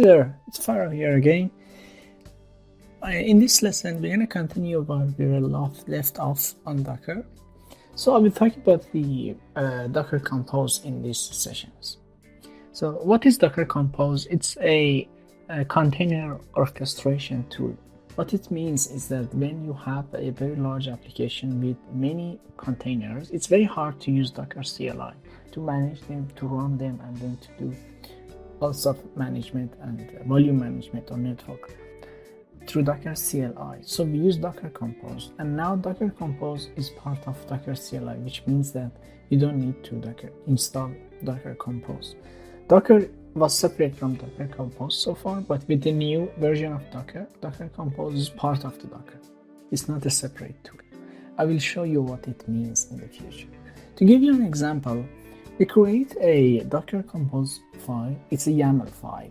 there, it's Farah here again. In this lesson, we're going to continue where we were left off on Docker. So I will talk about the Docker Compose in these sessions. So what is Docker Compose? It's a container orchestration tool. What it means is that when you have a very large application with many containers, it's very hard to use Docker CLI to manage them, to run them, and then to do all stuff management and volume management on network through Docker CLI. So we use Docker Compose, and now Docker Compose is part of Docker CLI, which means that you don't need to install Docker Compose. Docker was separate from Docker Compose so far, but with the new version of Docker, Docker Compose is part of the Docker. It's not a separate tool. I will show you what it means in the future. To give you an example, we create a Docker Compose file. It's a YAML file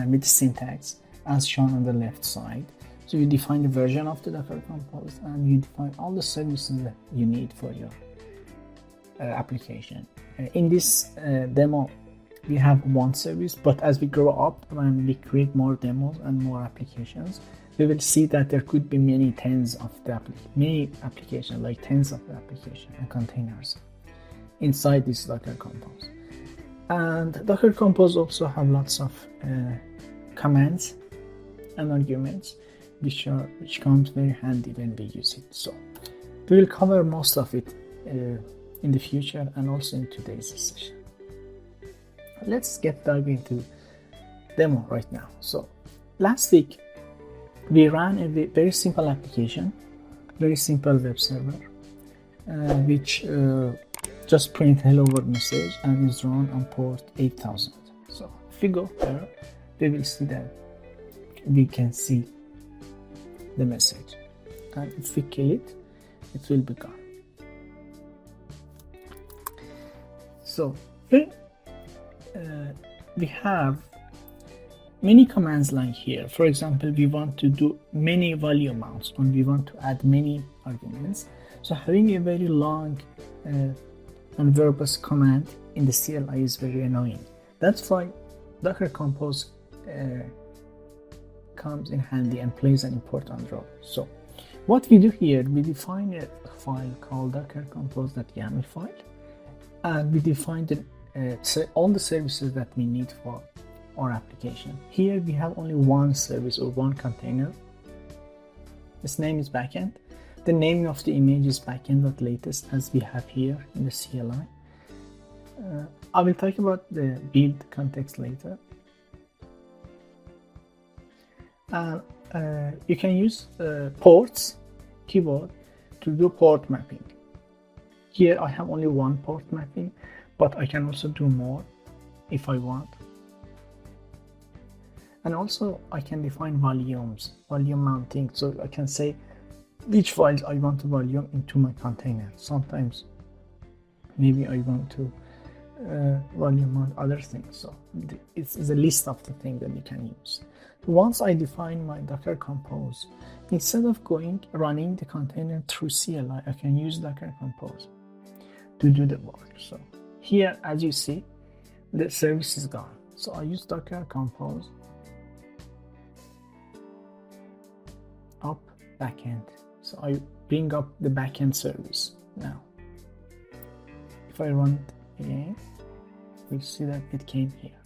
with the syntax as shown on the left side. So you define the version of the Docker Compose and you define all the services that you need for your application. In this demo, we have one service, but as we grow up and we create more demos and more applications, we will see that there could be many applications, like tens of the applications and containers inside this Docker Compose. And Docker Compose also have lots of commands and arguments which comes very handy when we use it. So we will cover most of it in the future and also in today's session. Let's dive into demo right now. So last week we ran a very simple application, very simple web server, which just print hello world message and is run on port 8000. So if we go there, we will see that we can see the message, and if we kill it, it will be gone. So here we have many commands like here. For example, we want to do many volume mounts and we want to add many arguments. So having a very long and verbose command in the CLI is very annoying. That's why Docker Compose comes in handy and plays an important role. So what we do here, we define a file called Docker Compose.yaml file, and we define all the services that we need for our application. Here we have only one service or one container. Its name is Backend. The name of the image is backend.latest, as we have here in the CLI. I will talk about the build context later. You can use ports keyword to do port mapping. Here I have only one port mapping, but I can also do more if I want. And also I can define volume mounting, so I can say which files I want to volume into my container. Sometimes maybe I want to volume mount other things. So it's a list of the things that you can use. Once I define my Docker Compose, instead of running the container through CLI, I can use Docker Compose to do the work. So here, as you see, the service is gone. So I use Docker Compose up backend. So I bring up the backend service now. If I run it again, you'll see that it came here.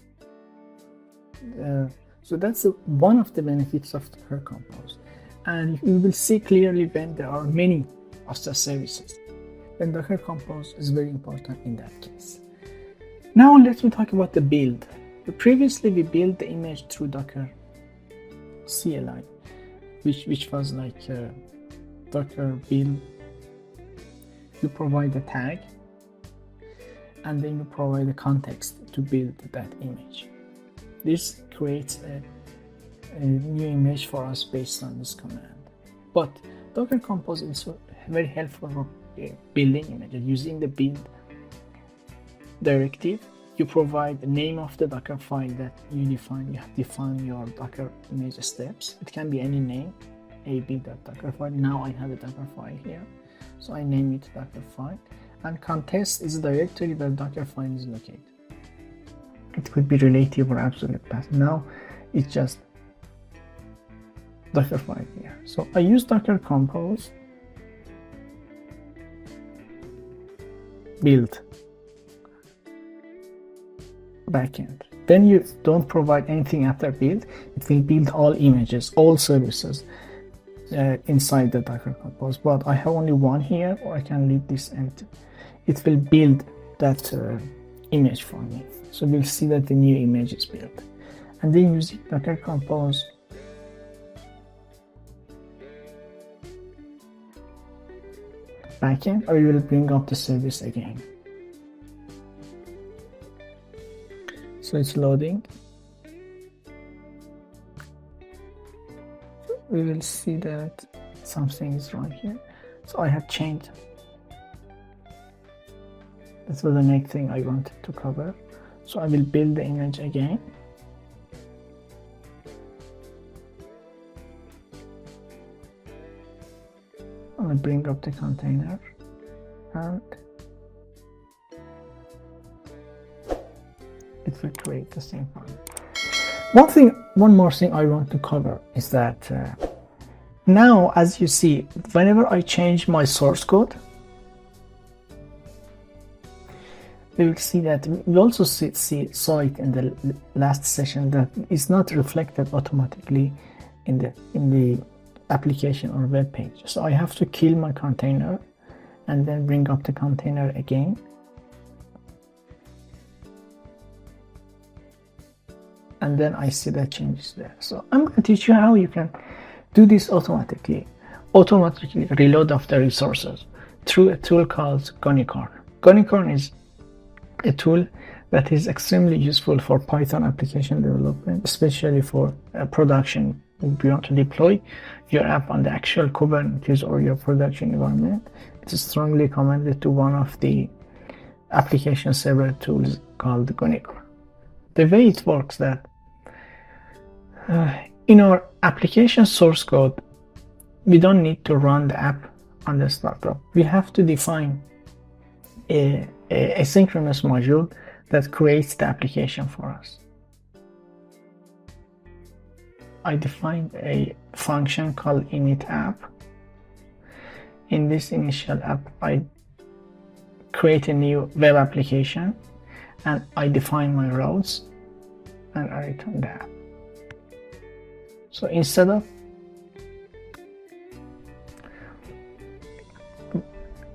So that's one of the benefits of Docker Compose. And you will see clearly when there are many of the services. Then Docker Compose is very important in that case. Now let me talk about the build. Previously we built the image through Docker CLI, which was like Docker build. You provide a tag and then you provide the context to build that image. This creates a new image for us based on this command. But Docker Compose is very helpful for building images. Using the build directive, you provide the name of the Docker file that you define. You have defined your Docker image steps. It can be any name, ab.docker file. Now I have a Docker file here, so I name it Docker file. And context is the directory where Docker file is located. it could be relative or absolute path. Now it's just Dockerfile here. So I use Docker Compose, build, backend. Then you don't provide anything after build. It will build all images, all services inside the Docker Compose. But I have only one here, or I can leave this empty. It will build that image for me. So we'll see that the new image is built. And then using Docker Compose, backend, or you will bring up the service again. So it's loading. We will see that something is wrong here. So I have changed. That was the next thing I wanted to cover. So I will build the image again. I will bring up the container and it will create the same file. One more thing I want to cover is that now, as you see, whenever I change my source code, we will see that we also saw it in the last session that it's not reflected automatically in the application or web page. So I have to kill my container and then bring up the container again. And then I see the changes there. So I'm going to teach you how you can do this automatically reload of the resources through a tool called Gonicorn. Gonicorn is a tool that is extremely useful for Python application development, especially for production. If you want to deploy your app on the actual Kubernetes or your production environment, it is strongly recommended to one of the application server tools called Gonicorn. The way it works that in our application source code, we don't need to run the app on the startup. We have to define a asynchronous module that creates the application for us. I defined a function called init app. In this initial app, I create a new web application and I define my routes and I return the app. So instead of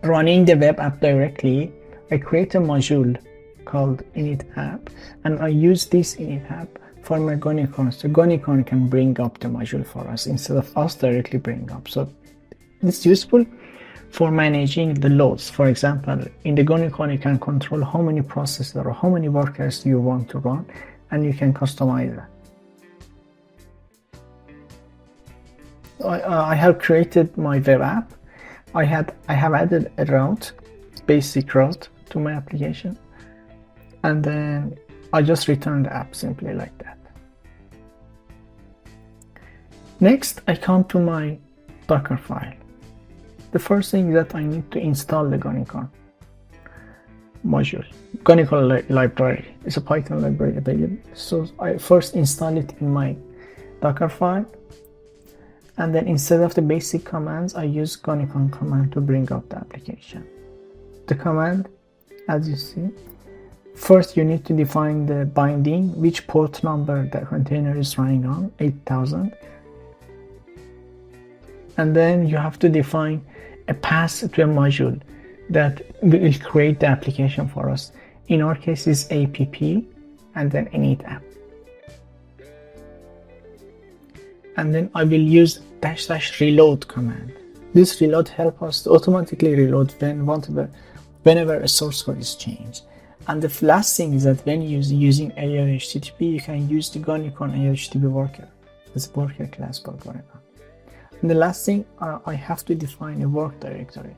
running the web app directly, I create a module called init app and I use this init app for my Gonicorn. So Gonicorn can bring up the module for us instead of us directly bring up. So it's useful for managing the loads. For example, in the Gonicorn, you can control how many processes or how many workers you want to run, and you can customize that. I have created my web app. I have added a route, basic route to my application, and then I just return the app simply like that. Next, I come to my Docker file. The first thing is that I need to install the Gonicorn module. Gonicorn library is a Python library available. So I first install it in my Docker file, and then instead of the basic commands, I use Gonicorn command to bring up the application. The command, as you see, first you need to define the binding, which port number the container is running on, 8000. And then you have to define a path to a module that will create the application for us. In our case, it's app and then init app. And then I will use --reload command. This reload helps us to automatically reload whenever a source code is changed. And the last thing is that when using AOHTTP, you can use the Gonicorn AOHTTP worker as a worker class for Gonicorn. And the last thing, I have to define a work directory.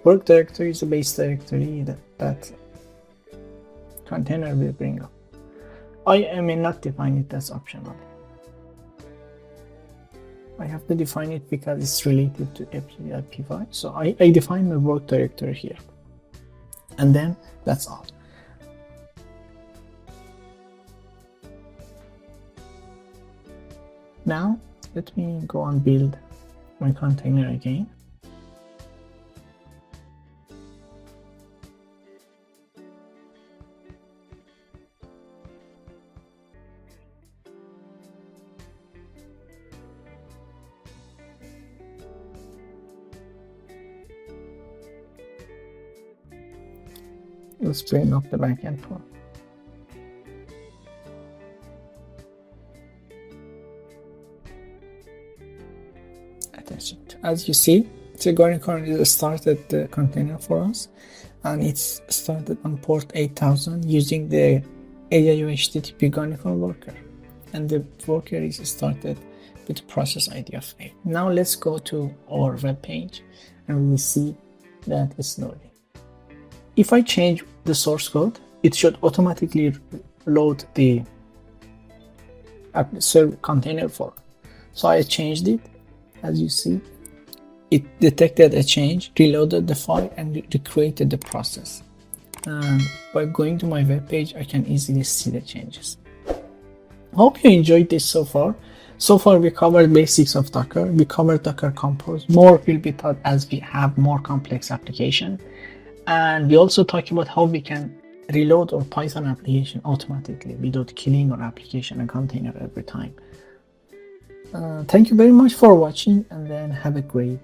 Work directory is a base directory that container will bring up. I may not define it as optional. I have to define it because it's related to IP5. So I define my work directory here. And then that's all. Now let me go and build my container again. Let's bring up the backend form. As you see, Tigori currently started the container for us, and it's started on port 8000 using the AIO HTTP Gonifer worker, and the worker is started with the process ID of 8. Now let's go to our web page and we see that it's loading. If I change the source code, it should automatically load the server container for. So I changed it. As you see, it detected a change, reloaded the file, and recreated the process. And by going to my web page, I can easily see the changes. Hope you enjoyed this so far. So far, we covered basics of Docker. We covered Docker Compose. More will be taught as we have more complex application. And we also talk about how we can reload our Python application automatically without killing our application and container every time. Thank you very much for watching, and then have a great